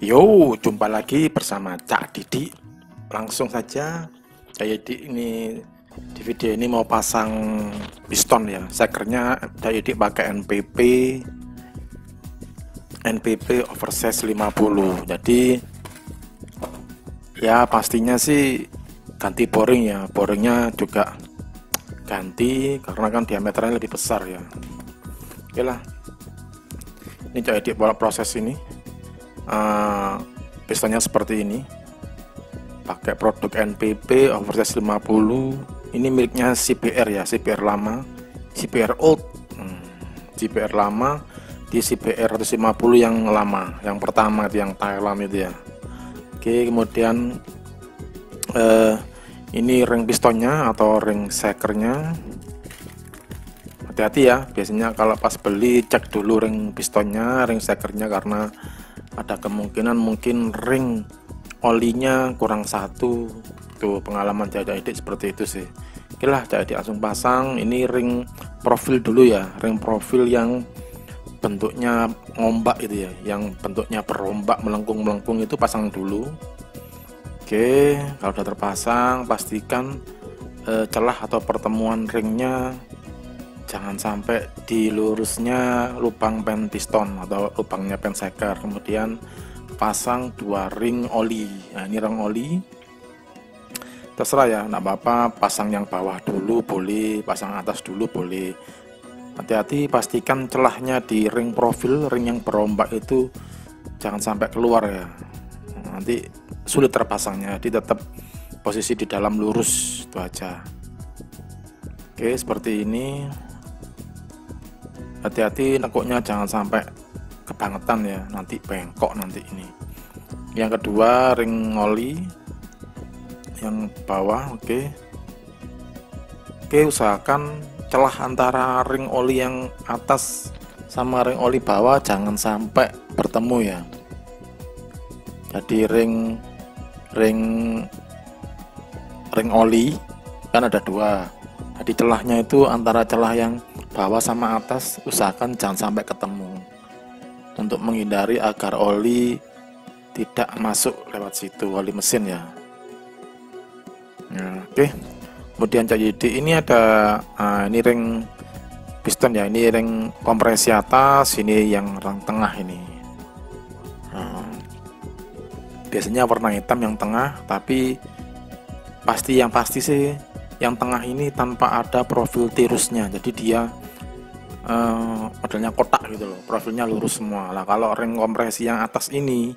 Yo, jumpa lagi bersama Cak Didi. Langsung saja, Cak Didi ini di video ini mau pasang piston ya. Sekernya Cak Didi pakai NPP oversize 50. Jadi ya pastinya sih ganti boring ya. Boringnya juga ganti karena kan diameternya lebih besar ya. Oke lah. Ini Cak Didi buat proses ini. Pistonnya seperti ini, pakai produk NPP oversize 50. Ini miliknya CBR ya, CBR lama, CBR old, CBR lama di CBR 150 yang lama, yang pertama itu yang Thailand itu ya. Oke, kemudian ini ring pistonnya atau ring sekernya. Hati-hati ya, biasanya kalau pas beli cek dulu ring pistonnya, ring sekernya, karena ada kemungkinan mungkin ring olinya kurang satu. Tuh pengalaman Cak Didi seperti itu sih. Oke lah, Cak Didi langsung pasang. Ini ring profil dulu ya, ring profil yang bentuknya ngombak itu ya, yang bentuknya berombak melengkung-melengkung itu pasang dulu. Oke, kalau sudah terpasang pastikan celah atau pertemuan ringnya jangan sampai di lurusnya lubang pen piston atau lubangnya pen seker. Kemudian pasang dua ring oli. Nah, ini ring oli terserah ya, enggak apa-apa, pasang yang bawah dulu boleh, pasang atas dulu boleh. Hati-hati, pastikan celahnya di ring profil, ring yang berombak itu jangan sampai keluar ya, nanti sulit terpasangnya. Jadi tetap posisi di dalam lurus, itu aja. Oke, seperti ini. Hati-hati nekuknya jangan sampai kebangetan ya, nanti bengkok nanti ini. Yang kedua ring oli yang bawah. Oke, usahakan celah antara ring oli yang atas sama ring oli bawah jangan sampai bertemu ya. Jadi ring oli kan ada dua, jadi celahnya itu antara celah yang bawah sama atas usahakan jangan sampai ketemu, untuk menghindari agar oli tidak masuk lewat situ, oli mesin ya. Nah, oke. Kemudian Cak Didi ini ada ini ring piston ya, ini ring kompresi atas, ini yang ring tengah ini. Biasanya warna hitam yang tengah, tapi yang pasti sih yang tengah ini tanpa ada profil tirusnya, jadi dia modelnya kotak gitu loh, profilnya lurus semua. Lah kalau ring kompresi yang atas ini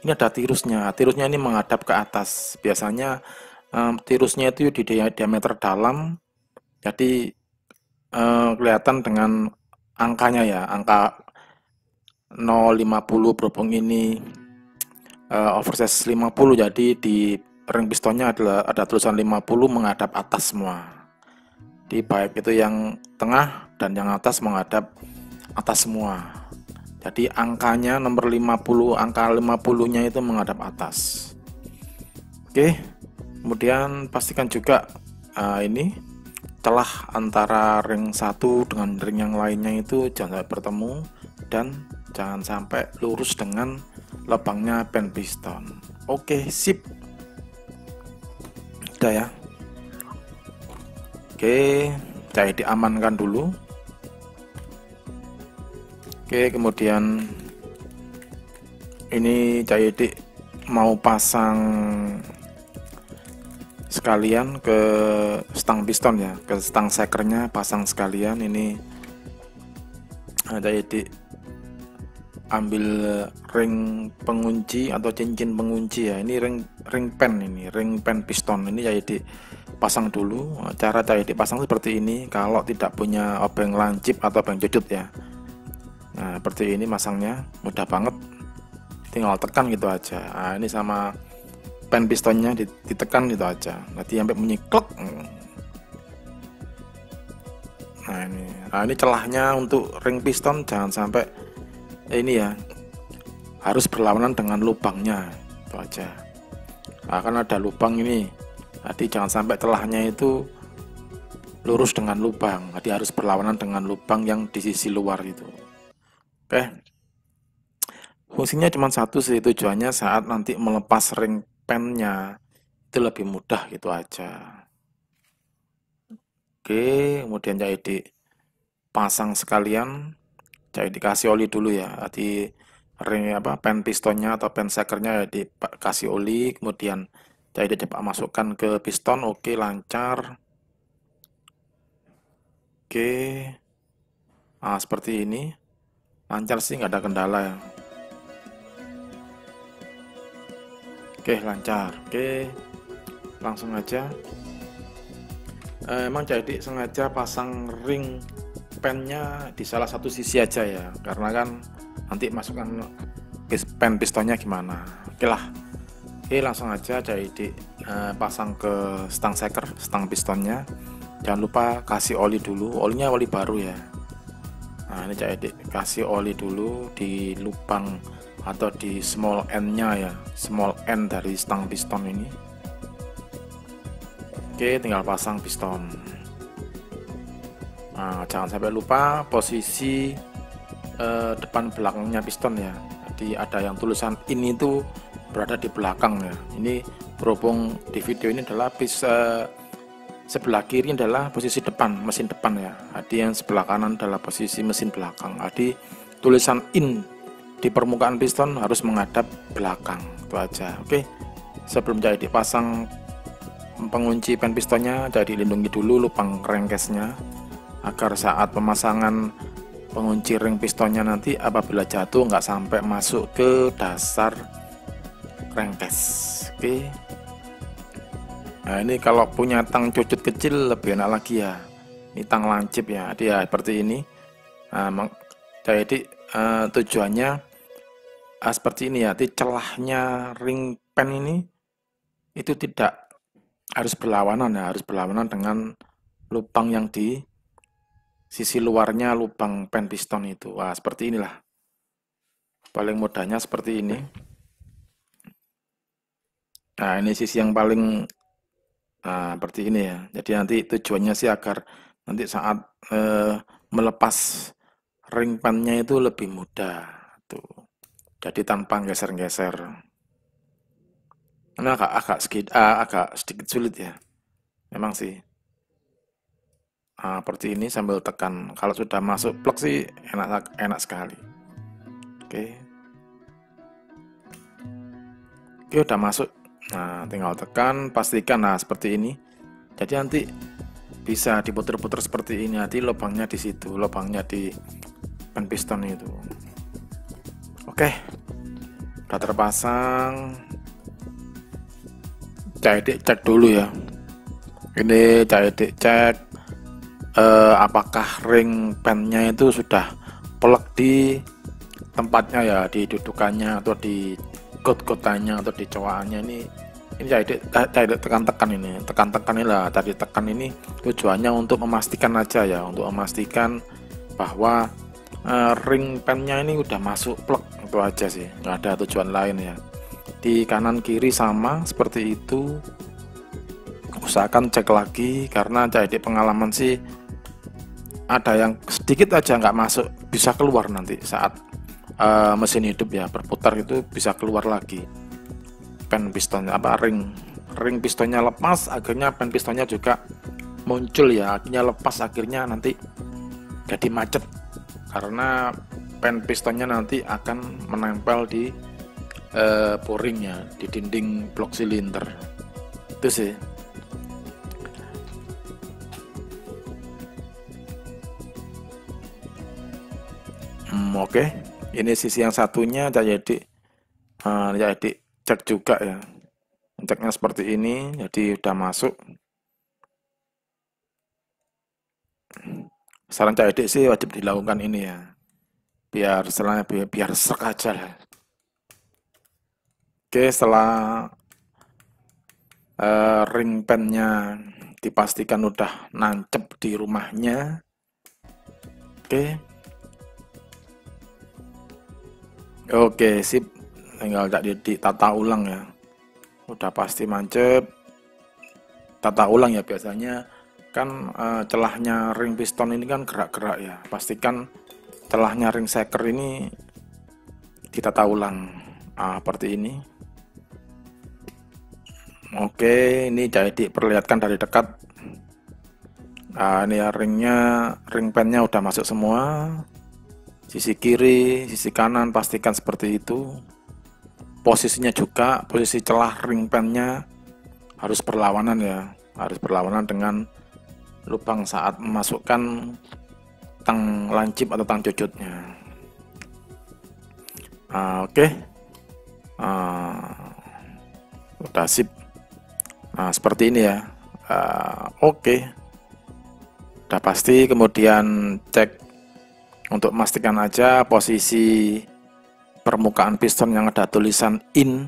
ada tirusnya. Tirusnya ini menghadap ke atas. Biasanya tirusnya itu di diameter dalam, jadi kelihatan dengan angkanya ya, angka 050 berhubung ini oversize 50, jadi di ring pistonnya ada tulisan 50 menghadap atas semua. Di baik itu yang tengah dan yang atas menghadap atas semua. Jadi angkanya nomor 50, angka 50-nya itu menghadap atas. Oke. Kemudian pastikan juga ini celah antara ring satu dengan ring yang lainnya itu jangan sampai bertemu dan jangan sampai lurus dengan lubangnya pen piston. Oke, sip. Udah ya. Oke, Cak Didi amankan dulu. Oke, kemudian ini Cak Didi mau pasang sekalian ke stang piston ya, ke stang sekernya pasang sekalian. Ini Cak Didi ambil ring pengunci atau cincin pengunci ya, ini ring pen piston ini Cak Didi pasang dulu. Cara Cak Didi pasang seperti ini kalau tidak punya obeng lancip atau obeng jodot ya. Nah, seperti ini masangnya mudah banget, tinggal tekan gitu aja. Nah, ini sama pen pistonnya ditekan gitu aja, nanti sampai bunyi klek. Nah ini celahnya untuk ring piston jangan sampai ini ya, harus berlawanan dengan lubangnya, itu aja. Nah, kan ada lubang ini, jadi jangan sampai celahnya itu lurus dengan lubang, jadi harus berlawanan dengan lubang yang di sisi luar itu. Oke, Fungsinya cuma satu sih, tujuannya saat nanti melepas ring pennya itu lebih mudah gitu aja. Oke, kemudian jadi dipasang sekalian, jadi dikasih oli dulu ya. Di ring apa pen pistonnya atau pen sekernya ya dikasih oli, kemudian jadi coba masukkan ke piston. Oke, lancar. Oke, nah seperti ini, lancar sih, nggak ada kendala ya. Oke, lancar. Oke, langsung aja. Emang jadi sengaja pasang ring pennya di salah satu sisi aja ya, karena kan nanti masukkan pen pistonnya gimana. Oke lah. Oke, langsung aja jadi pasang ke stang seker, stang pistonnya. Jangan lupa kasih oli dulu, olinya oli baru ya. Nah, ini jadi kasih oli dulu di lubang atau di small end-nya ya, small end dari stang piston ini. Oke, tinggal pasang piston. Nah, jangan sampai lupa posisi depan belakangnya piston ya. Jadi ada yang tulisan ini itu berada di belakang ya. Ini berhubung di video ini adalah sebelah kiri adalah posisi depan, mesin depan ya. Jadi yang sebelah kanan adalah posisi mesin belakang. Jadi tulisan in di permukaan piston harus menghadap belakang. Itu aja. Oke. Sebelum jadi dipasang pengunci pen pistonnya, jadi lindungi dulu lubang crankcase-nya agar saat pemasangan pengunci ring pistonnya nanti apabila jatuh nggak sampai masuk ke dasar crankcase. Oke. Nah, ini kalau punya tang cucut kecil lebih enak lagi ya. Ini tang lancip ya, dia seperti ini. Nah, jadi tujuannya seperti ini ya. Di celahnya ring pen ini itu tidak harus berlawanan ya, harus berlawanan dengan lubang yang di sisi luarnya lubang pen piston itu. Wah, seperti inilah. Paling mudahnya seperti ini. Nah, ini sisi yang paling seperti ini ya. Jadi nanti tujuannya sih agar nanti saat melepas ring pennya itu lebih mudah tuh. Jadi tanpa geser-geser. Ini agak sedikit sulit ya. Memang sih. Nah, seperti ini sambil tekan. Kalau sudah masuk plug sih enak sekali. Oke. Oke, udah masuk. Nah, tinggal tekan, pastikan. Nah, seperti ini. Jadi nanti bisa diputer-puter seperti ini. Nanti lubangnya di situ, lubangnya di pen piston itu. Oke, udah terpasang. Jadi cek dulu ya. Ini jadi cek apakah ring pennya itu sudah plek di tempatnya ya, di dudukannya atau di got-gotannya atau di cowakannya. Ini jadi tekan-tekan ini, tekan-tekan ini lah. Tadi tekan ini tujuannya untuk memastikan aja ya, untuk memastikan bahwa ring pennya ini udah masuk plek. Itu aja sih, nggak ada tujuan lain ya. Di kanan kiri sama seperti itu. Usahakan cek lagi, karena jadi pengalaman sih ada yang sedikit aja nggak masuk, bisa keluar nanti saat mesin hidup ya, berputar itu bisa keluar lagi pen pistonnya, ring pistonnya lepas, akhirnya pen pistonnya juga muncul ya, akhirnya lepas, akhirnya nanti jadi macet karena pen pistonnya nanti akan menempel di boringnya, di dinding blok silinder. Itu sih. Oke. Ini sisi yang satunya jadi cek juga ya. Ceknya seperti ini, jadi udah masuk. Saran Cak Edik sih wajib dilakukan ini ya. Biar serak aja lah. Oke, setelah ring pennya dipastikan udah nancep di rumahnya. Oke. Oke, sip. Tinggal ditata ulang ya. Udah pasti mancep. Tata ulang ya, biasanya kan celahnya ring piston ini kan gerak-gerak ya. Pastikan celahnya ring seker ini ditata ulang. Seperti ini. Oke, ini jadi perlihatkan dari dekat. Ini ya ring pennya udah masuk semua. Sisi kiri, sisi kanan pastikan seperti itu. Posisinya juga, posisi celah ring pennya harus berlawanan ya, harus berlawanan dengan lubang saat memasukkan tang lancip atau tang cucutnya. Oke. Udah sip. Seperti ini ya. Oke. Udah pasti, kemudian cek untuk memastikan aja posisi permukaan piston yang ada tulisan in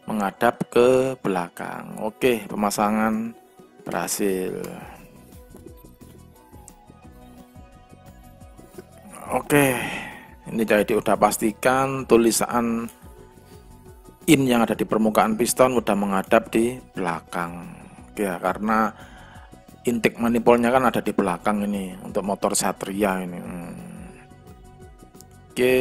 menghadap ke belakang. Oke, pemasangan berhasil. Oke, ini jadi udah pastikan tulisan in yang ada di permukaan piston udah menghadap di belakang. Oke ya, karena intake manifoldnya kan ada di belakang ini untuk motor Satria ini. Oke,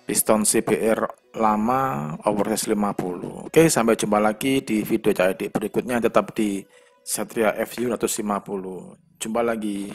piston CBR lama oversize 50. Oke, sampai jumpa lagi di video CAD berikutnya, tetap di Satria FU 150. Jumpa lagi.